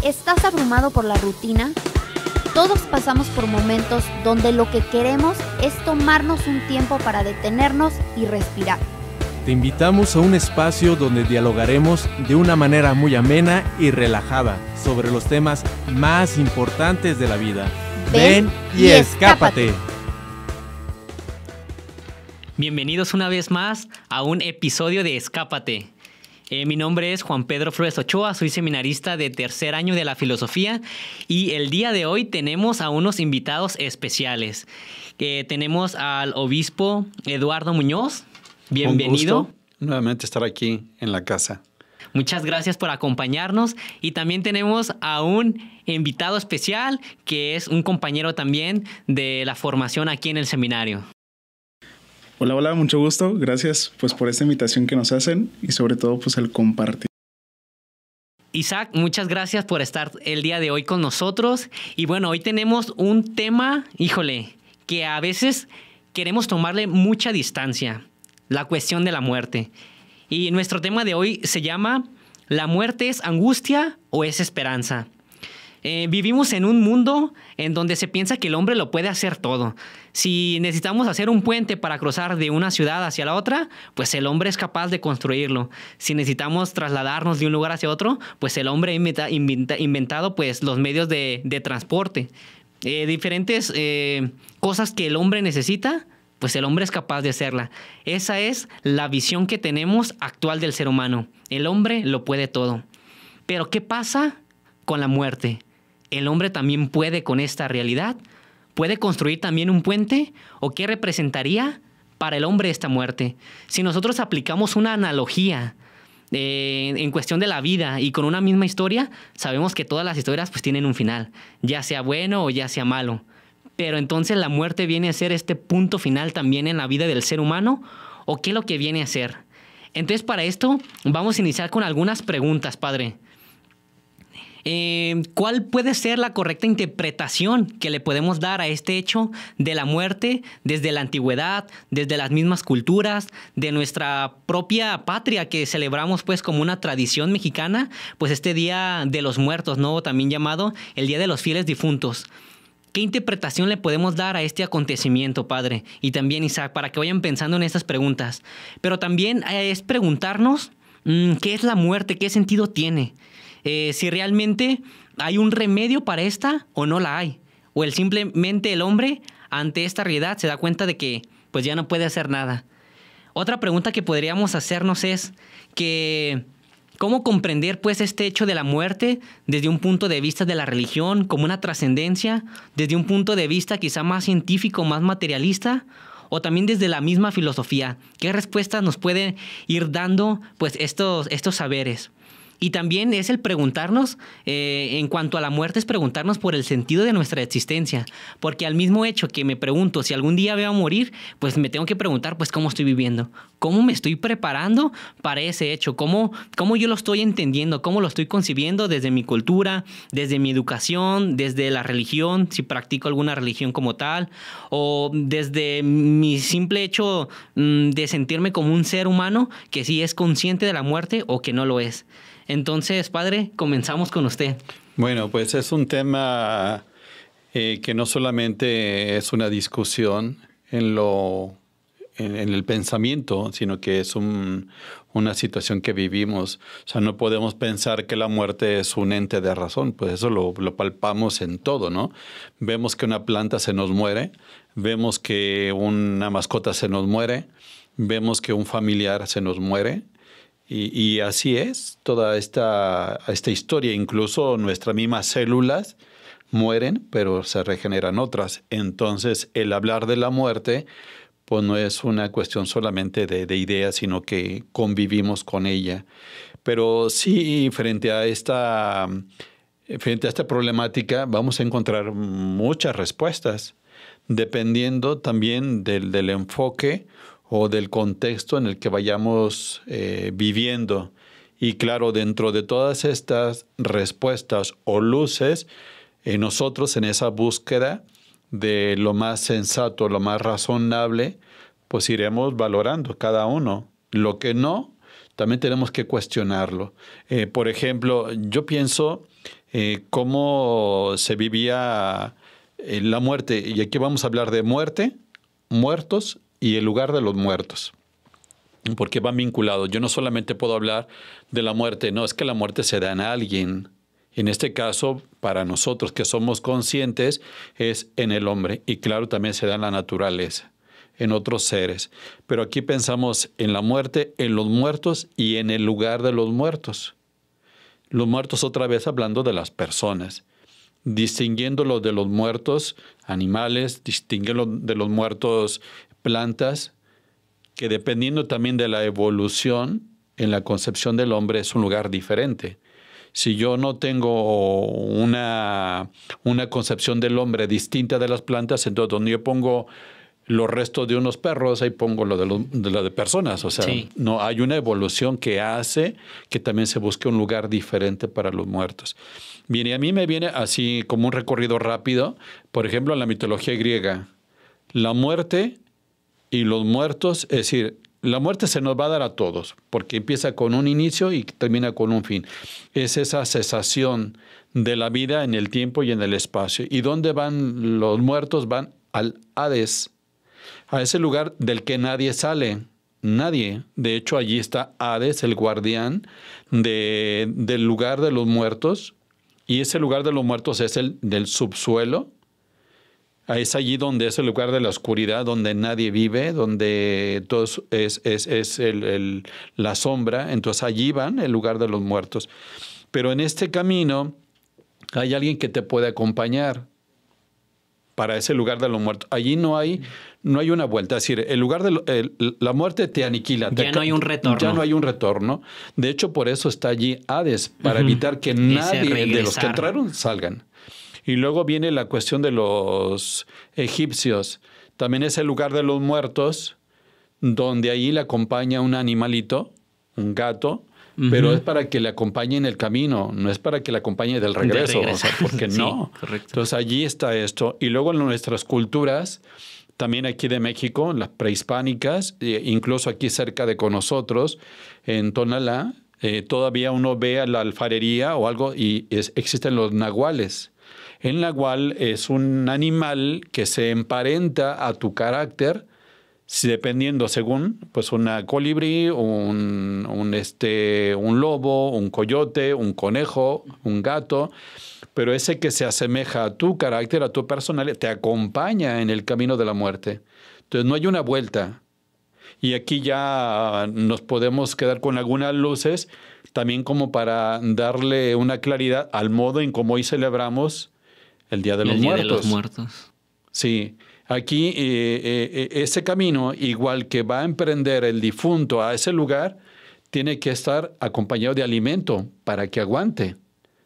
¿Estás abrumado por la rutina? Todos pasamos por momentos donde lo que queremos es tomarnos un tiempo para detenernos y respirar. Te invitamos a un espacio donde dialogaremos de una manera muy amena y relajada sobre los temas más importantes de la vida. Ven y escápate. Bienvenidos una vez más a un episodio de Escápate. Mi nombre es Juan Pedro Flores Ochoa, soy seminarista de tercer año de la filosofía y el día de hoy tenemos a unos invitados especiales. Tenemos al obispo Eduardo Muñoz. Bienvenido. Un gusto nuevamente estar aquí en la casa. Muchas gracias por acompañarnos y también tenemos a un invitado especial que es un compañero también de la formación aquí en el seminario. Hola, mucho gusto. Gracias por esta invitación que nos hacen y sobre todo el compartir. Isaac, muchas gracias por estar el día de hoy con nosotros. Y bueno, hoy tenemos un tema, que a veces queremos tomarle mucha distancia, la cuestión de la muerte. Y nuestro tema de hoy se llama ¿La muerte es angustia o es esperanza? Vivimos en un mundo en donde se piensa que el hombre lo puede hacer todo. Si necesitamos hacer un puente para cruzar de una ciudad hacia la otra, pues el hombre es capaz de construirlo. Si necesitamos trasladarnos de un lugar hacia otro, pues el hombre ha inventado los medios de transporte. Diferentes cosas que el hombre necesita, pues el hombre es capaz de hacerla. Esa es la visión que tenemos actual del ser humano. El hombre lo puede todo. Pero ¿qué pasa con la muerte? ¿El hombre también puede con esta realidad? ¿Puede construir también un puente? ¿O qué representaría para el hombre esta muerte? Si nosotros aplicamos una analogía en cuestión de la vida y con una misma historia, sabemos que todas las historias tienen un final, ya sea bueno o ya sea malo. Pero entonces la muerte viene a ser este punto final también en la vida del ser humano, ¿o qué es lo que viene a ser? Entonces para esto vamos a iniciar con algunas preguntas, padre. ¿Cuál puede ser la correcta interpretación que le podemos dar a este hecho de la muerte desde la antigüedad, desde las mismas culturas, de nuestra propia patria que celebramos como una tradición mexicana, este Día de los Muertos, ¿no? También llamado el Día de los Fieles Difuntos? ¿Qué interpretación le podemos dar a este acontecimiento, padre? Y también, Isaac, para que vayan pensando en estas preguntas. Pero también es preguntarnos ¿qué es la muerte? ¿Qué sentido tiene? Si realmente hay un remedio para esta o no la hay. O simplemente el hombre ante esta realidad se da cuenta de que ya no puede hacer nada. Otra pregunta que podríamos hacernos es que ¿cómo comprender este hecho de la muerte desde un punto de vista de la religión como una trascendencia? Desde un punto de vista quizá más científico, más materialista, o también desde la misma filosofía. ¿Qué respuestas nos pueden ir dando estos saberes? Y también es el preguntarnos, en cuanto a la muerte, es preguntarnos por el sentido de nuestra existencia. Porque al mismo hecho que me pregunto si algún día voy a morir, me tengo que preguntar cómo estoy viviendo. ¿Cómo me estoy preparando para ese hecho? ¿Cómo yo lo estoy entendiendo? ¿Cómo lo estoy concibiendo desde mi cultura, desde mi educación, desde la religión, si practico alguna religión como tal? O desde mi simple hecho de sentirme como un ser humano que sí es consciente de la muerte o que no lo es. Entonces, padre, comenzamos con usted. Bueno, es un tema que no solamente es una discusión en el pensamiento, sino que es una situación que vivimos. O sea, no podemos pensar que la muerte es un ente de razón, eso lo palpamos en todo, ¿no? Vemos que una planta se nos muere, vemos que una mascota se nos muere, vemos que un familiar se nos muere. Y así es toda esta historia. Incluso nuestras mismas células mueren, pero se regeneran otras. Entonces, el hablar de la muerte, no es una cuestión solamente de ideas, sino que convivimos con ella. Pero sí, frente a esta problemática, vamos a encontrar muchas respuestas, dependiendo también del enfoque o del contexto en el que vayamos viviendo. Y claro, dentro de todas estas respuestas o luces, nosotros en esa búsqueda de lo más sensato, lo más razonable, iremos valorando cada uno. Lo que no, también tenemos que cuestionarlo. Por ejemplo, yo pienso cómo se vivía la muerte, y aquí vamos a hablar de muerte, muertos y el lugar de los muertos, porque van vinculados. Yo no solamente puedo hablar de la muerte, no, es que la muerte se da en alguien. En este caso, para nosotros que somos conscientes, es en el hombre, y claro, también se da en la naturaleza, en otros seres. Pero aquí pensamos en la muerte, en los muertos y en el lugar de los muertos. Los muertos, otra vez hablando de las personas, distinguiéndolo de los muertos animales, distinguiéndolo de los muertos plantas, que dependiendo también de la evolución en la concepción del hombre es un lugar diferente. Si yo no tengo una concepción del hombre distinta de las plantas, entonces donde yo pongo los restos de unos perros, ahí pongo lo de personas. O sea, sí, no hay una evolución que hace que también se busque un lugar diferente para los muertos. Bien, y a mí me viene así como un recorrido rápido, por ejemplo, en la mitología griega, la muerte y los muertos, es decir, la muerte se nos va a dar a todos, porque empieza con un inicio y termina con un fin. Es esa cesación de la vida en el tiempo y en el espacio. ¿Y dónde van los muertos? Van al Hades, a ese lugar del que nadie sale. Nadie. De hecho, allí está Hades, el guardián del lugar de los muertos. Y ese lugar de los muertos es el del subsuelo. Es allí donde es el lugar de la oscuridad, donde nadie vive, donde todo es la sombra. Entonces allí van, el lugar de los muertos. Pero en este camino hay alguien que te puede acompañar para ese lugar de los muertos. Allí no hay una vuelta. Es decir, el lugar de la muerte te aniquila. Ya no hay un retorno. Ya no hay un retorno. De hecho, por eso está allí Hades, para evitar que nadie de los que entraron salgan. Y luego viene la cuestión de los egipcios. También es el lugar de los muertos, donde ahí le acompaña un animalito, un gato, pero es para que le acompañe en el camino, no es para que le acompañe del regreso. O sea, porque sí, no. Correcto. Entonces allí está esto. Y luego en nuestras culturas, también aquí de México, las prehispánicas, incluso aquí cerca de con nosotros, en Tonalá, todavía uno ve a la alfarería o algo y existen los nahuales. El nahual es un animal que se emparenta a tu carácter, dependiendo según pues una colibrí, un lobo, un coyote, un conejo, un gato, pero ese que se asemeja a tu carácter, a tu personalidad, te acompaña en el camino de la muerte. Entonces no hay una vuelta. Y aquí ya nos podemos quedar con algunas luces, también como para darle una claridad al modo en cómo hoy celebramos el Día de los Muertos. El Día de los Muertos. Sí. Aquí ese camino, igual que va a emprender el difunto a ese lugar, tiene que estar acompañado de alimento para que aguante,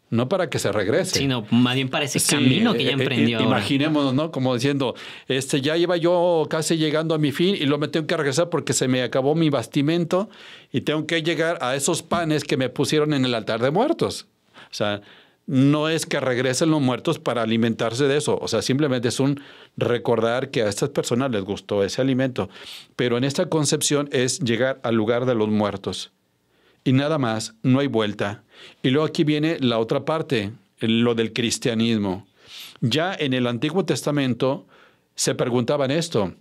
no para que se regrese. Sino más bien para ese camino que ya emprendió ahora. Imaginémonos, ¿no? Como diciendo, ya iba yo casi llegando a mi fin y luego me tengo que regresar porque se me acabó mi bastimento y tengo que llegar a esos panes que me pusieron en el altar de muertos. O sea, no es que regresen los muertos para alimentarse de eso. O sea, simplemente es un recordar que a estas personas les gustó ese alimento. Pero en esta concepción es llegar al lugar de los muertos. Y nada más, no hay vuelta. Y luego aquí viene la otra parte, lo del cristianismo. Ya en el Antiguo Testamento se preguntaban esto: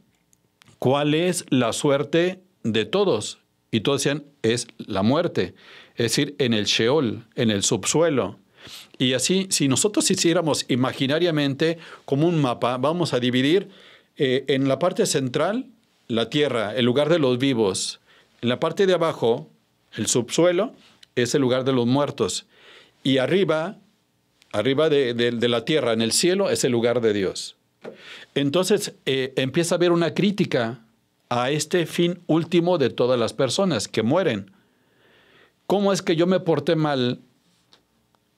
¿cuál es la suerte de todos? Y todos decían, es la muerte. Es decir, en el Sheol, en el subsuelo. Y así, si nosotros hiciéramos imaginariamente como un mapa, vamos a dividir en la parte central la tierra, el lugar de los vivos. En la parte de abajo, el subsuelo, es el lugar de los muertos. Y arriba de la tierra, en el cielo, es el lugar de Dios. Entonces empieza a haber una crítica a este fin último de todas las personas que mueren. ¿Cómo es que yo me porté mal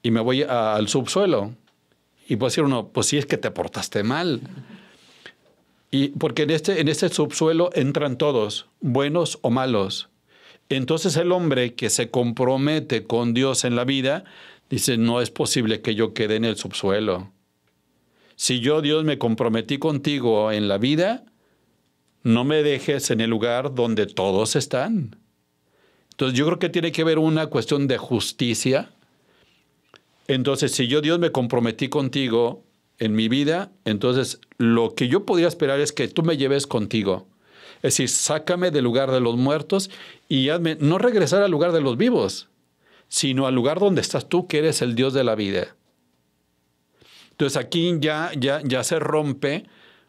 y me voy al subsuelo? Y puede decir uno, pues sí, es que te portaste mal. Y porque en este subsuelo entran todos, buenos o malos. Entonces el hombre que se compromete con Dios en la vida dice, no es posible que yo quede en el subsuelo. Si yo, Dios, me comprometí contigo en la vida, no me dejes en el lugar donde todos están. Entonces yo creo que tiene que ver una cuestión de justicia. Entonces, si yo, Dios, me comprometí contigo en mi vida, entonces lo que yo podría esperar es que tú me lleves contigo. Es decir, sácame del lugar de los muertos y hazme no regresar al lugar de los vivos, sino al lugar donde estás tú, que eres el Dios de la vida. Entonces aquí ya se rompe,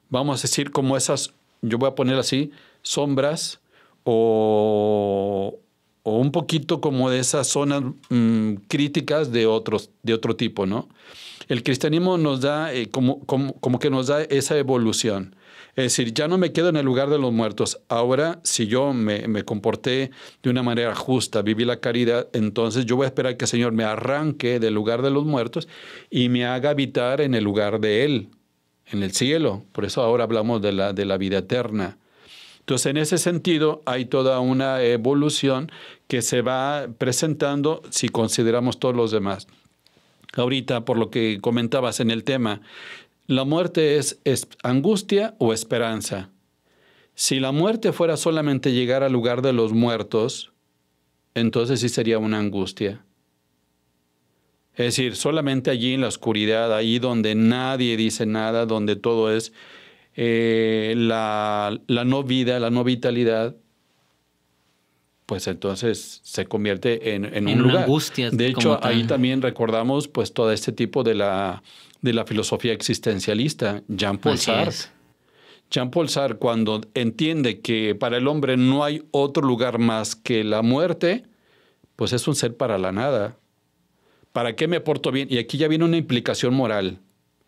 vamos a decir, como esas, yo voy a poner así, sombras o un poquito como de esas zonas críticas de otro tipo, ¿no? El cristianismo nos da, como que nos da esa evolución. Es decir, ya no me quedo en el lugar de los muertos. Ahora, si yo me comporté de una manera justa, viví la caridad, entonces yo voy a esperar que el Señor me arranque del lugar de los muertos y me haga habitar en el lugar de Él, en el cielo. Por eso ahora hablamos de la vida eterna. Entonces, en ese sentido, hay toda una evolución que se va presentando si consideramos todos los demás. Ahorita, por lo que comentabas en el tema, ¿la muerte es angustia o esperanza? Si la muerte fuera solamente llegar al lugar de los muertos, entonces sí sería una angustia. Es decir, solamente allí en la oscuridad, ahí donde nadie dice nada, donde todo es la no vida, la no vitalidad, pues entonces se convierte en un lugar. Angustia. De hecho, ahí también recordamos pues todo este tipo de la filosofía existencialista, Jean-Paul Sartre. Jean-Paul Sartre, cuando entiende que para el hombre no hay otro lugar más que la muerte, pues es un ser para la nada. ¿Para qué me porto bien? Y aquí ya viene una implicación moral,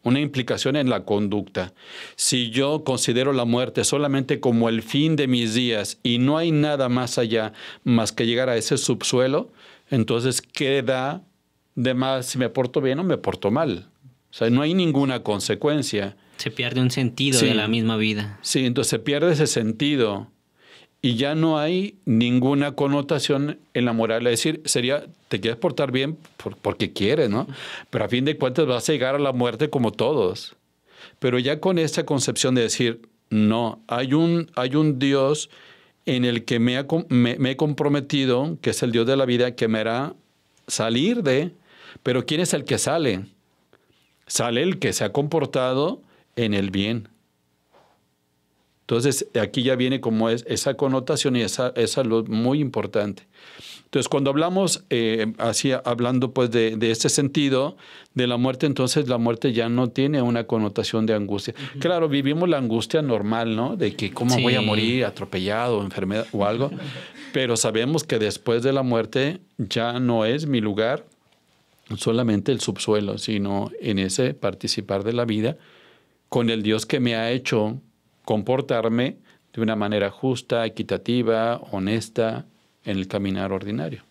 una implicación en la conducta. Si yo considero la muerte solamente como el fin de mis días y no hay nada más allá más que llegar a ese subsuelo, entonces, ¿qué da de más si me porto bien o me porto mal? O sea, no hay ninguna consecuencia. Se pierde un sentido de la misma vida. Sí, entonces se pierde ese sentido y ya no hay ninguna connotación en la moral. Es decir, sería, te quieres portar bien porque quieres, ¿no? Pero a fin de cuentas vas a llegar a la muerte como todos. Pero ya con esta concepción de decir, no, hay un Dios en el que me he comprometido, que es el Dios de la vida, que me hará salir de... Pero ¿quién es el que sale? Sale el que se ha comportado en el bien. Entonces, aquí ya viene como esa connotación y esa luz muy importante. Entonces, cuando hablamos, hablando pues de este sentido de la muerte, entonces la muerte ya no tiene una connotación de angustia. Uh-huh. Claro, vivimos la angustia normal, ¿no? De que cómo voy a morir atropellado, enfermedad o algo. Pero sabemos que después de la muerte ya no es mi lugar solamente el subsuelo, sino en ese participar de la vida con el Dios que me ha hecho comportarme de una manera justa, equitativa, honesta, en el caminar ordinario.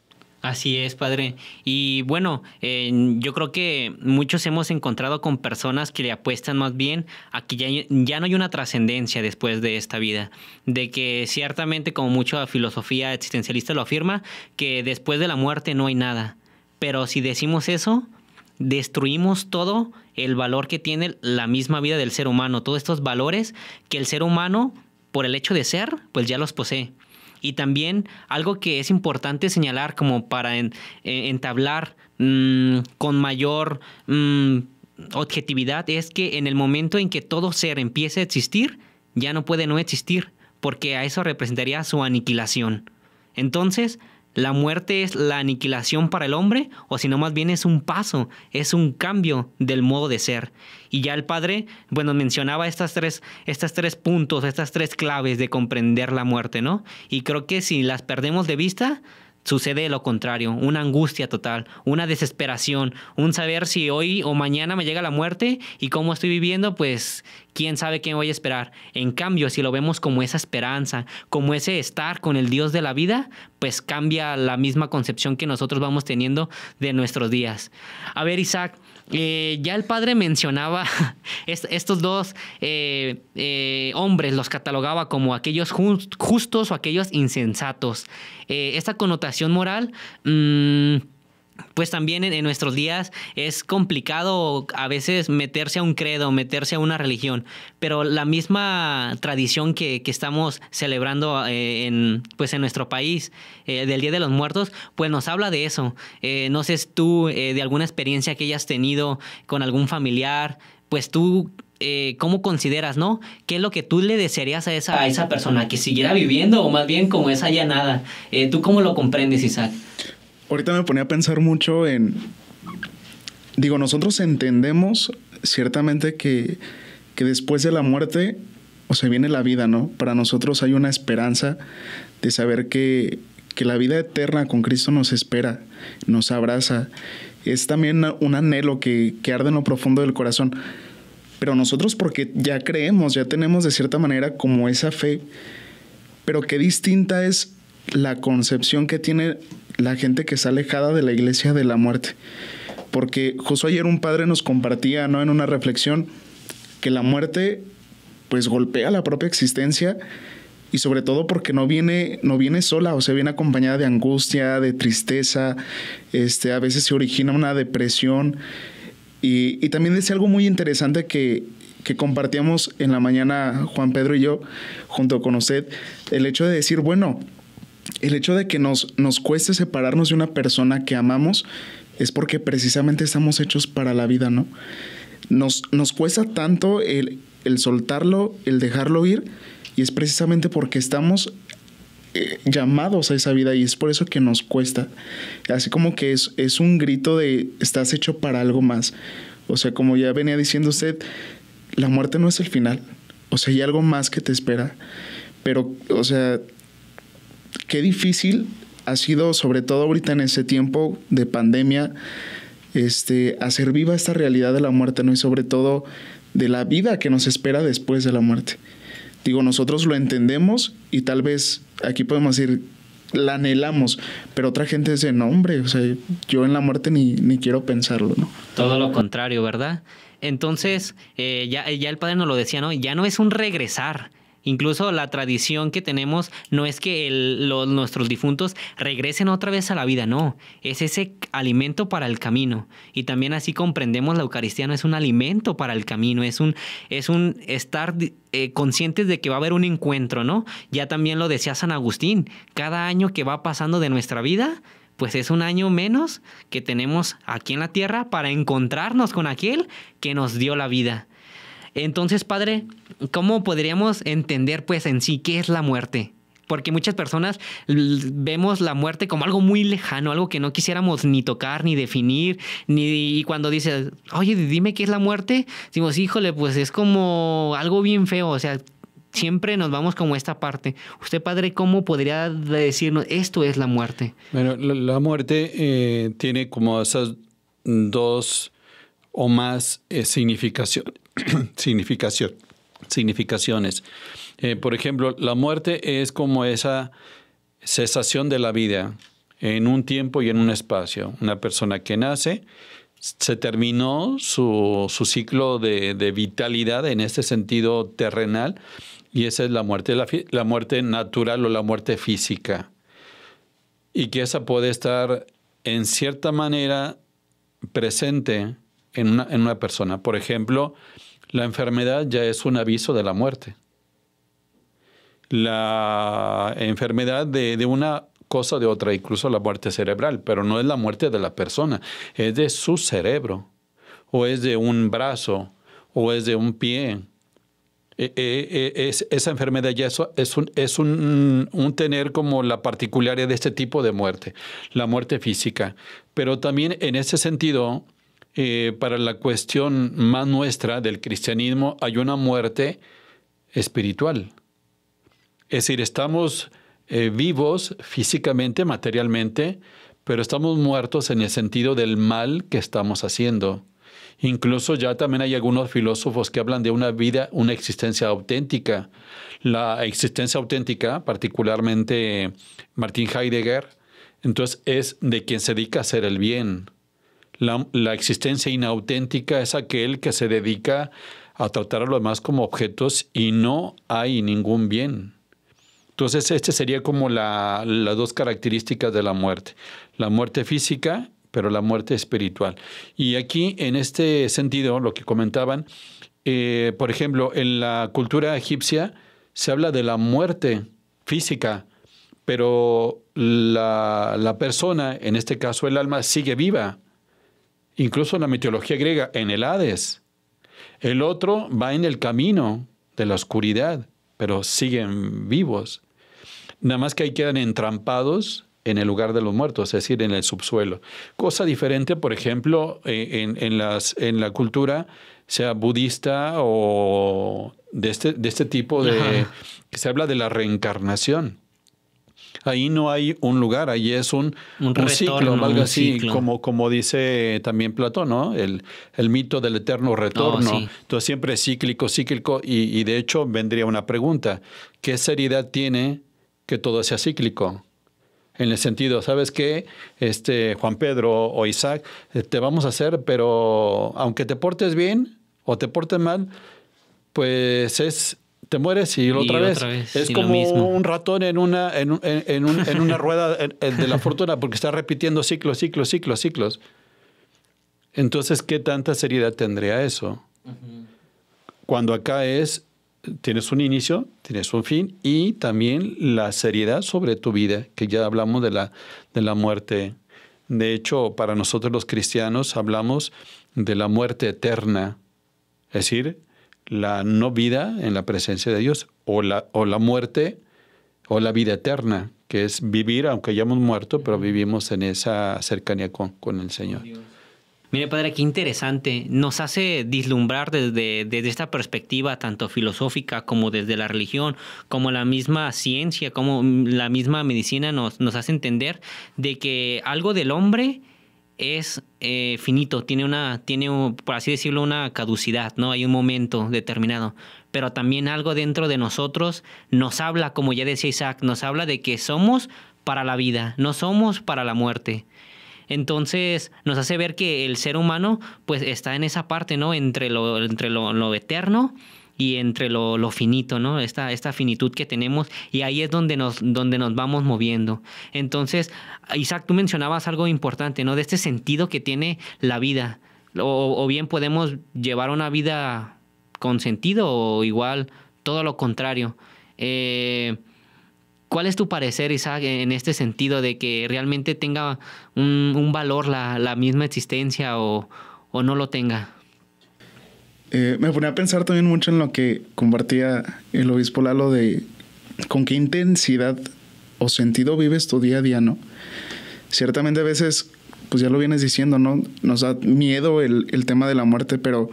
Así es, padre. Y bueno, yo creo que muchos hemos encontrado con personas que le apuestan más bien a que ya no hay una trascendencia después de esta vida. De que ciertamente, como mucha filosofía existencialista lo afirma, que después de la muerte no hay nada. Pero si decimos eso, destruimos todo el valor que tiene la misma vida del ser humano. Todos estos valores que el ser humano, por el hecho de ser, pues ya los posee. Y también algo que es importante señalar como para entablar con mayor objetividad es que en el momento en que todo ser empiece a existir, ya no puede no existir, porque a eso representaría su aniquilación. Entonces, ¿la muerte es la aniquilación para el hombre? O si no, más bien es un paso, es un cambio del modo de ser. Y ya el padre, bueno, mencionaba estas tres puntos, estas tres claves de comprender la muerte, ¿no? Y creo que si las perdemos de vista, sucede lo contrario, una angustia total, una desesperación, un saber si hoy o mañana me llega la muerte y cómo estoy viviendo, pues quién sabe qué me voy a esperar. En cambio, si lo vemos como esa esperanza, como ese estar con el Dios de la vida, pues cambia la misma concepción que nosotros vamos teniendo de nuestros días. A ver, Isaac, ya el padre mencionaba estos dos hombres, los catalogaba como aquellos justos o aquellos insensatos. Esta connotación moral pues también en nuestros días es complicado a veces meterse a un credo, meterse a una religión, pero la misma tradición que estamos celebrando pues en nuestro país del Día de los Muertos, pues nos habla de eso. No sé tú de alguna experiencia que hayas tenido con algún familiar, pues tú... ¿cómo consideras, no? ¿Qué es lo que tú le desearías a esa persona? ¿Que siguiera viviendo o más bien como es allá nada? ¿Tú cómo lo comprendes, Isaac? Ahorita me ponía a pensar mucho en... Digo, nosotros entendemos ciertamente que después de la muerte, o sea, viene la vida, ¿no? Para nosotros hay una esperanza de saber que la vida eterna con Cristo nos espera, nos abraza. Es también un anhelo que arde en lo profundo del corazón. Pero nosotros porque ya creemos, ya tenemos de cierta manera como esa fe, pero qué distinta es la concepción que tiene la gente que está alejada de la iglesia de la muerte. Porque justo ayer un padre nos compartía, ¿no?, en una reflexión, que la muerte pues golpea la propia existencia y sobre todo porque no viene sola, o sea, viene acompañada de angustia, de tristeza, a veces se origina una depresión. Y también decía algo muy interesante que compartíamos en la mañana Juan Pedro y yo, junto con usted, el hecho de decir, bueno, el hecho de que nos cueste separarnos de una persona que amamos es porque precisamente estamos hechos para la vida, ¿no? Nos cuesta tanto el soltarlo, el dejarlo ir, y es precisamente porque estamos llamados a esa vida y es por eso que nos cuesta. Así como que es un grito de estás hecho para algo más. O sea, como ya venía diciendo usted, la muerte no es el final. O sea, hay algo más que te espera. Pero, o sea, qué difícil ha sido, sobre todo ahorita en ese tiempo de pandemia, hacer viva esta realidad de la muerte, ¿no? Y sobre todo de la vida que nos espera después de la muerte. Digo, nosotros lo entendemos y tal vez aquí podemos decir, la anhelamos, pero otra gente dice, no, hombre, o sea, yo en la muerte ni quiero pensarlo, ¿no? Todo lo contrario, ¿verdad? Entonces, ya el padre nos lo decía, ¿no? Ya no es un regresar. Incluso la tradición que tenemos no es que nuestros difuntos regresen otra vez a la vida, no. Es ese alimento para el camino. Y también así comprendemos la Eucaristía, no es un alimento para el camino, es un estar conscientes de que va a haber un encuentro, ¿no? Ya también lo decía San Agustín, cada año que va pasando de nuestra vida, pues es un año menos que tenemos aquí en la tierra para encontrarnos con aquel que nos dio la vida. Entonces, padre, ¿cómo podríamos entender pues en sí qué es la muerte? Porque muchas personas vemos la muerte como algo muy lejano, algo que no quisiéramos ni tocar, ni definir, y cuando dices, oye, dime qué es la muerte, decimos, híjole, pues es como algo bien feo, o sea, siempre nos vamos como esta parte. Usted, padre, ¿cómo podría decirnos esto es la muerte? Bueno, la muerte tiene como esas dos o más significaciones. Por ejemplo, la muerte es como esa cesación de la vida en un tiempo y en un espacio. Una persona que nace, se terminó su ciclo de vitalidad en este sentido terrenal, y esa es la muerte natural o la muerte física. Y que esa puede estar en cierta manera presente en una persona. Por ejemplo, la enfermedad ya es un aviso de la muerte. La enfermedad de una cosa o de otra, incluso la muerte cerebral, pero no es la muerte de la persona, es de su cerebro, o es de un brazo, o es de un pie. Esa enfermedad ya es un tener como la particularidad de este tipo de muerte, la muerte física. Pero también en ese sentido, para la cuestión más nuestra del cristianismo, hay una muerte espiritual. Es decir, estamos vivos físicamente, materialmente, pero estamos muertos en el sentido del mal que estamos haciendo. Incluso ya también hay algunos filósofos que hablan de una vida, una existencia auténtica. La existencia auténtica, particularmente Martin Heidegger, entonces es de quien se dedica a hacer el bien. La existencia inauténtica es aquel que se dedica a tratar a los demás como objetos y no hay ningún bien. Entonces, sería como las dos características de la muerte. La muerte física, pero la muerte espiritual. Y aquí, en este sentido, lo que comentaban, por ejemplo, en la cultura egipcia se habla de la muerte física, pero la persona, en este caso el alma, sigue viva. Incluso en la mitología griega, en el Hades. El otro va en el camino de la oscuridad, pero siguen vivos. Nada más que ahí quedan entrampados en el lugar de los muertos, es decir, en el subsuelo. Cosa diferente, por ejemplo, en la cultura, sea budista o de este tipo de... que se habla de la reencarnación. Ahí no hay un lugar, ahí es un ciclo, algo así, como dice también Platón, ¿no? El mito del eterno retorno. Sí. Entonces siempre es cíclico, y de hecho vendría una pregunta. ¿Qué seriedad tiene que todo sea cíclico? En el sentido, ¿sabes qué? Juan Pedro o Isaac, te vamos a hacer, pero aunque te portes bien o te portes mal, pues te mueres y otra vez. Es como un ratón en una rueda de la fortuna, porque está repitiendo ciclos. Entonces, ¿qué tanta seriedad tendría eso? Uh-huh. Cuando acá tienes un inicio, tienes un fin, y también la seriedad sobre tu vida, que ya hablamos de la muerte. De hecho, para nosotros los cristianos hablamos de la muerte eterna, es decir, la no vida en la presencia de Dios, o la muerte, o la vida eterna, que es vivir, aunque hayamos muerto, pero vivimos en esa cercanía con el Señor. Mire, padre, qué interesante. Nos hace vislumbrar desde esta perspectiva, tanto filosófica como desde la religión, como la misma ciencia, como la misma medicina nos hace entender de que algo del hombre es finito, tiene, por así decirlo, una caducidad, ¿no? Hay un momento determinado. Pero también algo dentro de nosotros nos habla, como ya decía Isaac, nos habla de que somos para la vida, no somos para la muerte. Entonces nos hace ver que el ser humano pues está en esa parte, ¿no? Entre lo eterno y entre lo finito, ¿no? Esta finitud que tenemos, y ahí es donde nos vamos moviendo. Entonces, Isaac, tú mencionabas algo importante, ¿no? De este sentido que tiene la vida. O bien podemos llevar una vida con sentido, o igual todo lo contrario. ¿Cuál es tu parecer, Isaac, en este sentido de que realmente tenga un valor la misma existencia o no lo tenga? Me ponía a pensar también mucho en lo que compartía el obispo Lalo de con qué intensidad o sentido vives tu día a día, ¿no? Ciertamente a veces, pues ya lo vienes diciendo, ¿no? Nos da miedo el tema de la muerte, pero,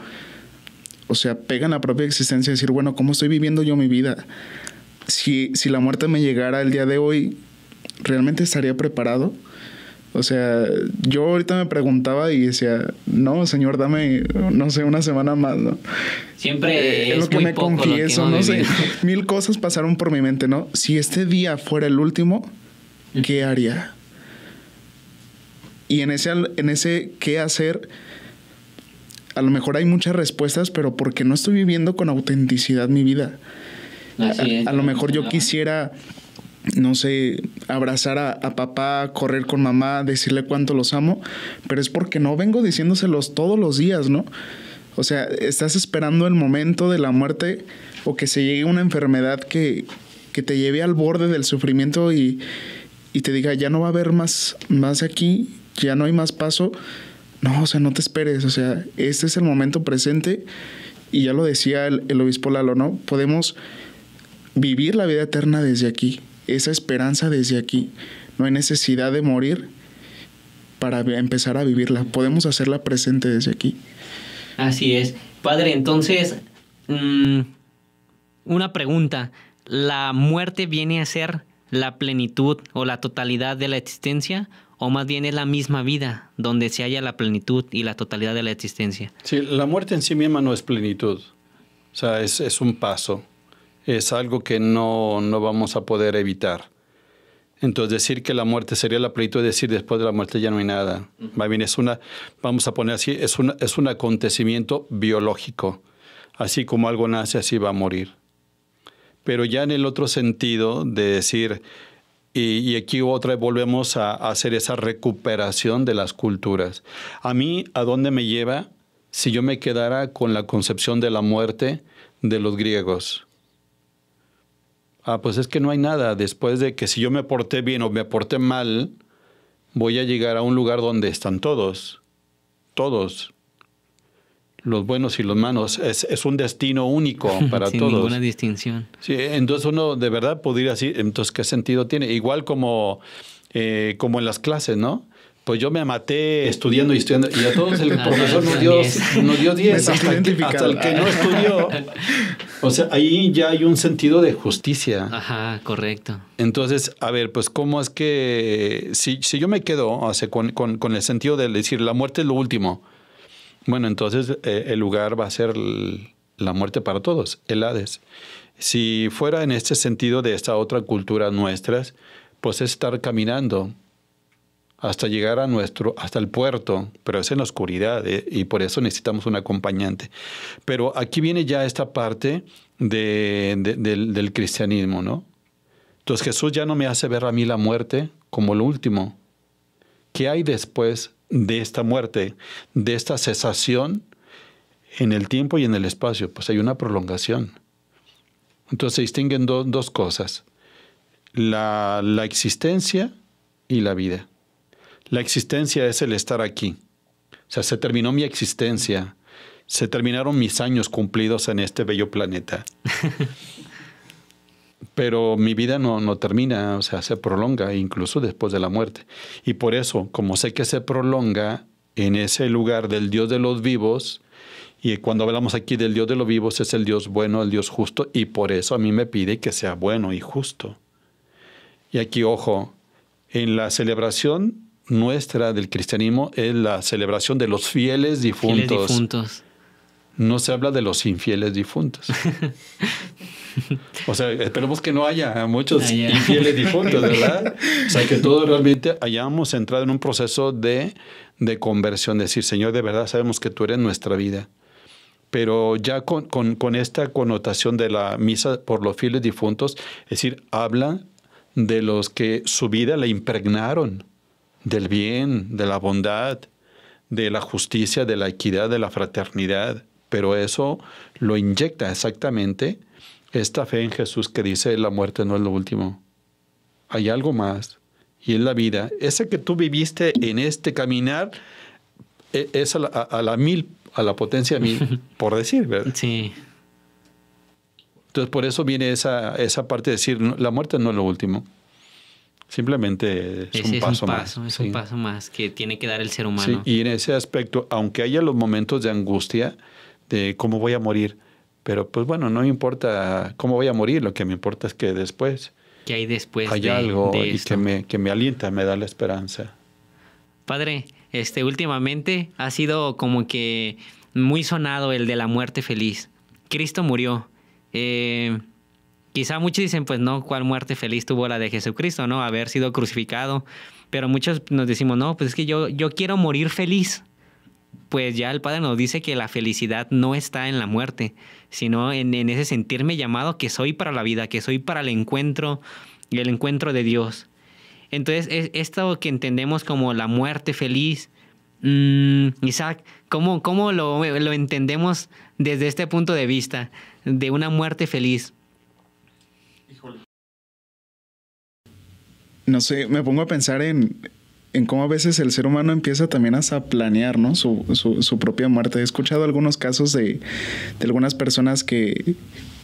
o sea, pega en la propia existencia decir, bueno, ¿cómo estoy viviendo yo mi vida? Si la muerte me llegara el día de hoy, ¿realmente estaría preparado? O sea, yo ahorita me preguntaba y decía, no, Señor, dame, no sé, una semana más, ¿no? Siempre es lo que muy me poco confieso, lo que no sé. 1000 cosas pasaron por mi mente, ¿no? Si este día fuera el último, ¿qué haría? Y en ese qué hacer, a lo mejor hay muchas respuestas, pero porque no estoy viviendo con autenticidad mi vida. A lo mejor yo quisiera, no sé, abrazar a papá, correr con mamá, decirle cuánto los amo, pero es porque no vengo diciéndoselos todos los días, ¿no? O sea, estás esperando el momento de la muerte o que se llegue una enfermedad que te lleve al borde del sufrimiento y te diga, ya no va a haber más aquí, ya no hay más paso. No, o sea, no te esperes, o sea, este es el momento presente, y ya lo decía el obispo Lalo, ¿no? Podemos vivir la vida eterna desde aquí, esa esperanza desde aquí. No hay necesidad de morir para empezar a vivirla. Podemos hacerla presente desde aquí. Así es. Padre, entonces, una pregunta. ¿La muerte viene a ser la plenitud o la totalidad de la existencia? ¿O más bien es la misma vida donde se halla la plenitud y la totalidad de la existencia? Sí, la muerte en sí misma no es plenitud. O sea, es un paso. Es algo que no vamos a poder evitar. Entonces, decir que la muerte sería la plenitud, es decir, después de la muerte ya no hay nada. Más bien vamos a poner así, es un acontecimiento biológico. Así como algo nace, así va a morir. Pero ya en el otro sentido de decir, Y aquí otra vez volvemos a hacer esa recuperación de las culturas. A mí, ¿a dónde me lleva si yo me quedara con la concepción de la muerte de los griegos? Pues es que no hay nada. Después de que si yo me porté bien o me porté mal, voy a llegar a un lugar donde están todos. Todos. Los buenos y los malos. Es un destino único para sin todos. Sin ninguna distinción. Sí, entonces uno de verdad podría decir, entonces, ¿qué sentido tiene? Igual como en las clases, ¿no? Pues yo me maté estudiando y a todos el profesor nos dio 10 hasta el que no estudió. O sea, ahí ya hay un sentido de justicia. Ajá, correcto. Entonces, a ver, pues cómo es que si yo me quedo, o sea, con el sentido de decir la muerte es lo último, bueno, entonces el lugar va a ser la muerte para todos, el Hades. Si fuera en este sentido de esta otra cultura nuestras, pues es estar caminando hasta llegar hasta el puerto, pero es en la oscuridad y por eso necesitamos un acompañante. Pero aquí viene ya esta parte del cristianismo, ¿no? Entonces Jesús ya no me hace ver a mí la muerte como lo último. ¿Qué hay después de esta muerte, de esta cesación en el tiempo y en el espacio? Pues hay una prolongación. Entonces se distinguen dos cosas, la existencia y la vida. La existencia es el estar aquí. O sea, se terminó mi existencia. Se terminaron mis años cumplidos en este bello planeta. Pero mi vida no termina, o sea, se prolonga incluso después de la muerte. Y por eso, como sé que se prolonga en ese lugar del Dios de los vivos, y cuando hablamos aquí del Dios de los vivos es el Dios bueno, el Dios justo, y por eso a mí me pide que sea bueno y justo. Y aquí, ojo, en la celebración nuestra del cristianismo es la celebración de los fieles difuntos. Fieles difuntos. No se habla de los infieles difuntos. O sea, esperemos que no haya muchos infieles difuntos, ¿verdad? O sea, que todos realmente hayamos entrado en un proceso de conversión, decir, Señor, de verdad sabemos que tú eres nuestra vida. Pero ya con esta connotación de la misa por los fieles difuntos, es decir, habla de los que su vida la impregnaron del bien, de la bondad, de la justicia, de la equidad, de la fraternidad. Pero eso lo inyecta exactamente esta fe en Jesús que dice la muerte no es lo último. Hay algo más y es la vida. Ese que tú viviste en este caminar es a la potencia 1000, por decir, ¿verdad? Sí. Entonces por eso viene esa parte de decir la muerte no es lo último. Simplemente es un paso más. Es un paso más que tiene que dar el ser humano. Sí, y en ese aspecto, aunque haya los momentos de angustia, de cómo voy a morir, pero pues bueno, no me importa cómo voy a morir, lo que me importa es que después ¿qué hay después hay algo y que me alienta, me da la esperanza. Padre, últimamente ha sido como que muy sonado el de la muerte feliz. Cristo murió. Quizá muchos dicen, pues no, ¿cuál muerte feliz tuvo la de Jesucristo, no? Haber sido crucificado. Pero muchos nos decimos, no, pues es que yo quiero morir feliz. Pues ya el Padre nos dice que la felicidad no está en la muerte, sino en ese sentirme llamado que soy para la vida, que soy para el encuentro de Dios. Entonces, esto que entendemos como la muerte feliz, Isaac, ¿cómo lo entendemos desde este punto de vista, de una muerte feliz? Híjole. No sé, me pongo a pensar en cómo a veces el ser humano empieza también a planear, ¿no? su propia muerte. He escuchado algunos casos de algunas personas que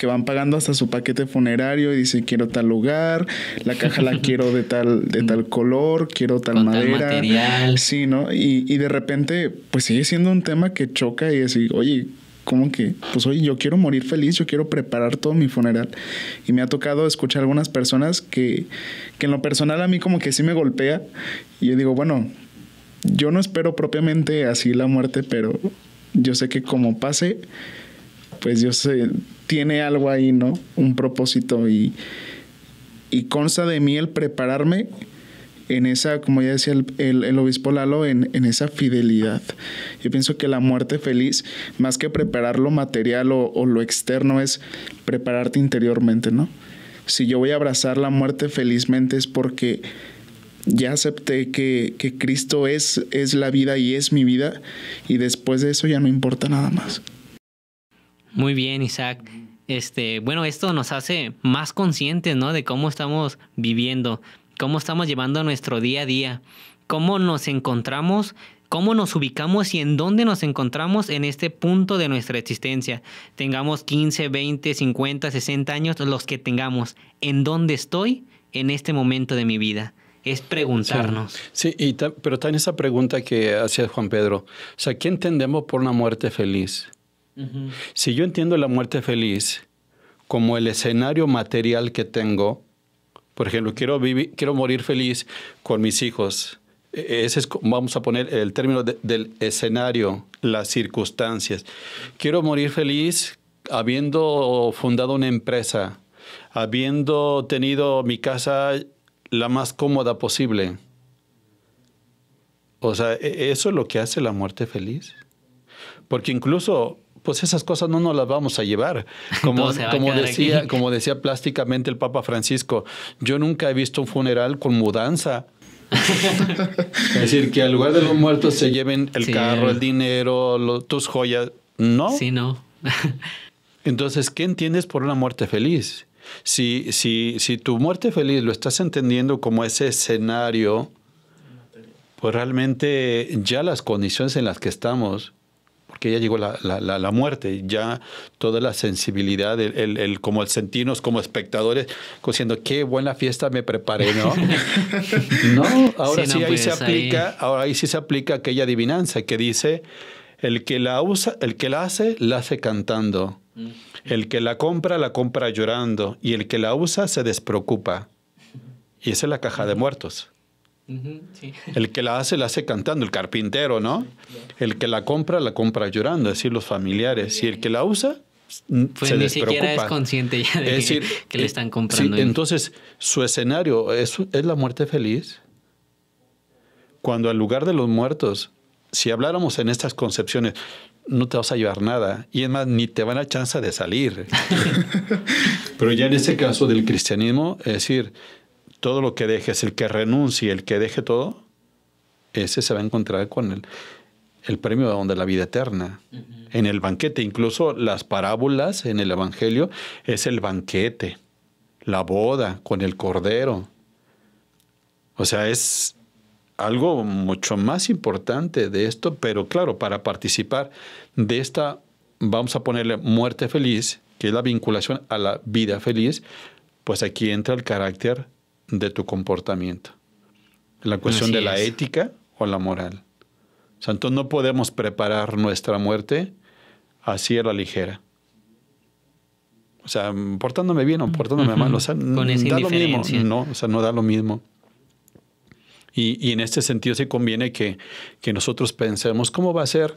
van pagando hasta su paquete funerario y dicen, quiero tal lugar, la caja la quiero de tal color, quiero tal madera. Tal material. Sí, ¿no? Y de repente, pues sigue siendo un tema que choca y decir, oye, ¿cómo que? Pues oye, yo quiero morir feliz, yo quiero preparar todo mi funeral. Y me ha tocado escuchar a algunas personas que en lo personal a mí como que sí me golpea. Y yo digo, bueno, yo no espero propiamente así la muerte, pero yo sé que como pase, pues yo sé, tiene algo ahí, ¿no? Un propósito y consta de mí el prepararme en esa, como ya decía el obispo Lalo, en esa fidelidad. Yo pienso que la muerte feliz, más que preparar lo material o lo externo, es prepararte interiormente, ¿no? Si yo voy a abrazar la muerte felizmente es porque ya acepté que Cristo es la vida y es mi vida, y después de eso ya no importa nada más. Muy bien, Isaac. Bueno, esto nos hace más conscientes, ¿no? De cómo estamos viviendo, cómo estamos llevando nuestro día a día, cómo nos encontramos, cómo nos ubicamos y en dónde nos encontramos en este punto de nuestra existencia. Tengamos 15, 20, 50, 60 años, los que tengamos. ¿En dónde estoy en este momento de mi vida? Es preguntarnos. Sí, pero también esa pregunta que hacía Juan Pedro. O sea, ¿qué entendemos por una muerte feliz? Uh-huh. Si yo entiendo la muerte feliz como el escenario material que tengo, por ejemplo, quiero morir feliz con mis hijos. Ese es, vamos a poner el término del escenario, las circunstancias. Quiero morir feliz habiendo fundado una empresa, habiendo tenido mi casa la más cómoda posible. O sea, ¿eso es lo que hace la muerte feliz? Porque incluso, pues esas cosas no nos las vamos a llevar. Como decía plásticamente el Papa Francisco, yo nunca he visto un funeral con mudanza. Es decir, que al lugar de los muertos se lleven el carro, el dinero, tus joyas. No. Sí, no. Entonces, ¿qué entiendes por una muerte feliz? Si tu muerte feliz lo estás entendiendo como ese escenario, pues realmente ya las condiciones en las que estamos, porque ya llegó la muerte, ya toda la sensibilidad, como el sentirnos como espectadores, diciendo qué buena fiesta me preparé, ¿no? No, ahora sí, ahí sí se aplica aquella adivinanza que dice, el que la hace, la hace cantando. El que la compra llorando, y el que la usa se despreocupa. Y esa es la caja de muertos. Sí. El que la hace cantando, el carpintero, ¿no? El que la compra llorando, es decir, los familiares. Y el que la usa pues se ni despreocupa. Siquiera es consciente ya de que le están comprando. Sí, entonces, su escenario es la muerte feliz. Cuando al lugar de los muertos, si habláramos en estas concepciones, no te vas a llevar nada. Y es más, ni te van a dar chance de salir. Pero ya en este caso del cristianismo, es decir, todo lo que dejes, el que renuncie, el que deje todo, ese se va a encontrar con el premio de la vida eterna. Uh-huh. En el banquete, incluso las parábolas en el Evangelio, es el banquete, la boda con el Cordero. O sea, es algo mucho más importante de esto, pero claro, para participar de esta, vamos a ponerle muerte feliz, que es la vinculación a la vida feliz, pues aquí entra el carácter de tu comportamiento, la cuestión de la ética o la moral. O sea, entonces no podemos preparar nuestra muerte así a la ligera. O sea, portándome bien o portándome mal, o sea, con esa da lo mismo. indiferencia. No da lo mismo. Y en este sentido sí conviene que nosotros pensemos cómo va a ser.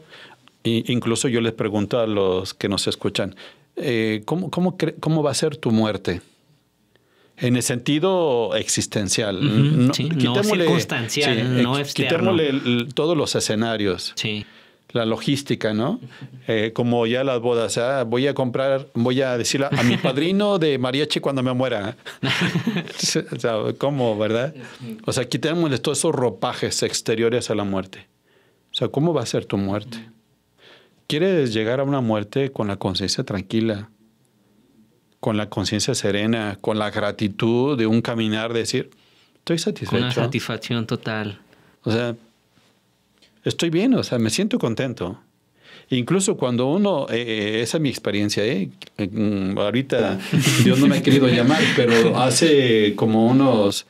Incluso yo les pregunto a los que nos escuchan, ¿cómo va a ser tu muerte? En el sentido existencial. Uh-huh, no circunstancial, no externo. Quitémosle todos los escenarios. Sí. La logística, ¿no? Como ya las bodas, voy a decirle a mi padrino de mariachi cuando me muera. O sea, ¿cómo, verdad? O sea, quitémosle todos esos ropajes exteriores a la muerte. O sea, ¿cómo va a ser tu muerte? ¿Quieres llegar a una muerte con la conciencia tranquila, con la conciencia serena, con la gratitud de un caminar, de decir, estoy satisfecho? Con una satisfacción total. O sea, estoy bien, o sea, me siento contento. Incluso cuando uno, esa es mi experiencia, ahorita Dios no me ha querido llamar, pero hace como unos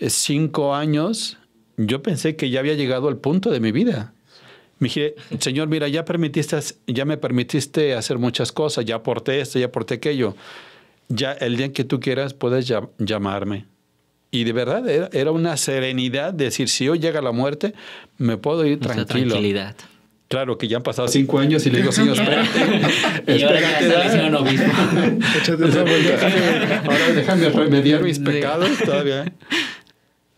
5 años, yo pensé que ya había llegado al punto de mi vida. Me dije, Señor, mira, ya me permitiste hacer muchas cosas, ya aporté esto, ya aporté aquello. Ya el día que tú quieras puedes llamarme. Y de verdad era una serenidad de decir, si hoy llega la muerte, me puedo ir tranquilo. Tranquilidad. Claro que ya han pasado 5 años y le digo, Señor, espérate. Ahora déjame remediar mis pecados todavía.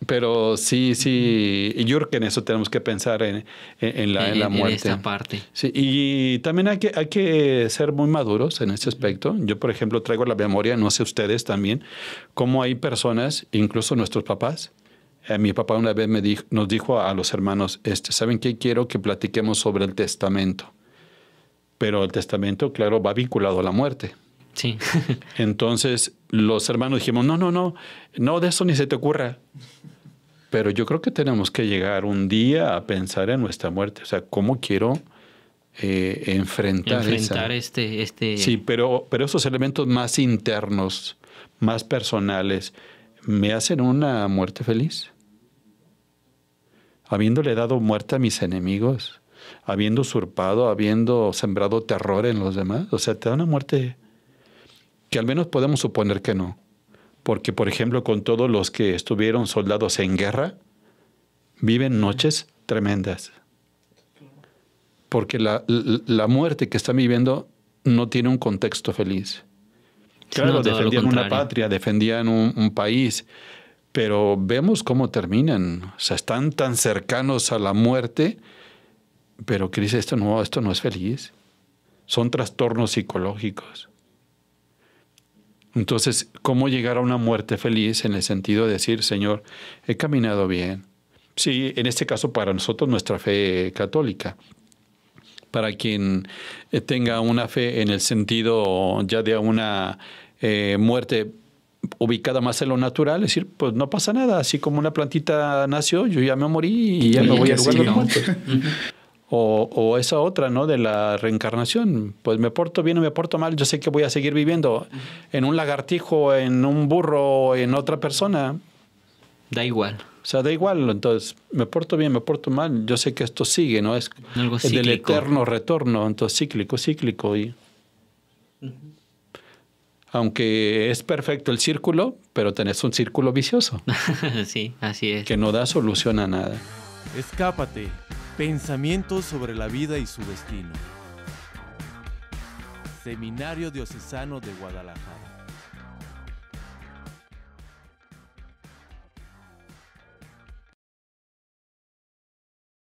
Pero sí, y yo creo que en eso tenemos que pensar en la muerte. En esta parte. Sí, y también hay que ser muy maduros en ese aspecto. Yo, por ejemplo, traigo a la memoria, no sé ustedes también, cómo hay personas, incluso nuestros papás. Mi papá una vez nos dijo a los hermanos, ¿saben qué? Quiero que platiquemos sobre el testamento. Pero el testamento, claro, va vinculado a la muerte. Sí. Entonces, los hermanos dijimos, no, de eso ni se te ocurra. Pero yo creo que tenemos que llegar un día a pensar en nuestra muerte. O sea, ¿cómo quiero enfrentar este... Sí, pero esos elementos más internos, más personales, ¿me hacen una muerte feliz? Habiéndole dado muerte a mis enemigos, habiendo usurpado, habiendo sembrado terror en los demás. O sea, te da una muerte que al menos podemos suponer que no. Porque, por ejemplo, con todos los que estuvieron soldados en guerra, viven noches tremendas. Porque la muerte que están viviendo no tiene un contexto feliz. Claro, no, defendían una patria, defendían un país, pero vemos cómo terminan. O sea, están tan cercanos a la muerte, pero que dice, esto no es feliz. Son trastornos psicológicos. Entonces, ¿cómo llegar a una muerte feliz en el sentido de decir, Señor, he caminado bien? Sí, en este caso para nosotros nuestra fe católica. Para quien tenga una fe en el sentido ya de una muerte ubicada más en lo natural, es decir, pues no pasa nada, así como una plantita nació, yo ya me morí y ya me voy al lugar de la muerte. O esa otra, ¿no? De la reencarnación. Pues me porto bien o me porto mal, yo sé que voy a seguir viviendo en un lagartijo, en un burro, en otra persona. Da igual. O sea, da igual. Entonces, me porto bien, me porto mal, yo sé que esto sigue, ¿no? Es algo cíclico. Del eterno retorno. Entonces, cíclico. Y aunque es perfecto el círculo, pero tenés un círculo vicioso. Sí, así es. Que no da solución a nada. Escápate. Pensamientos sobre la vida y su destino. Seminario Diocesano de Guadalajara.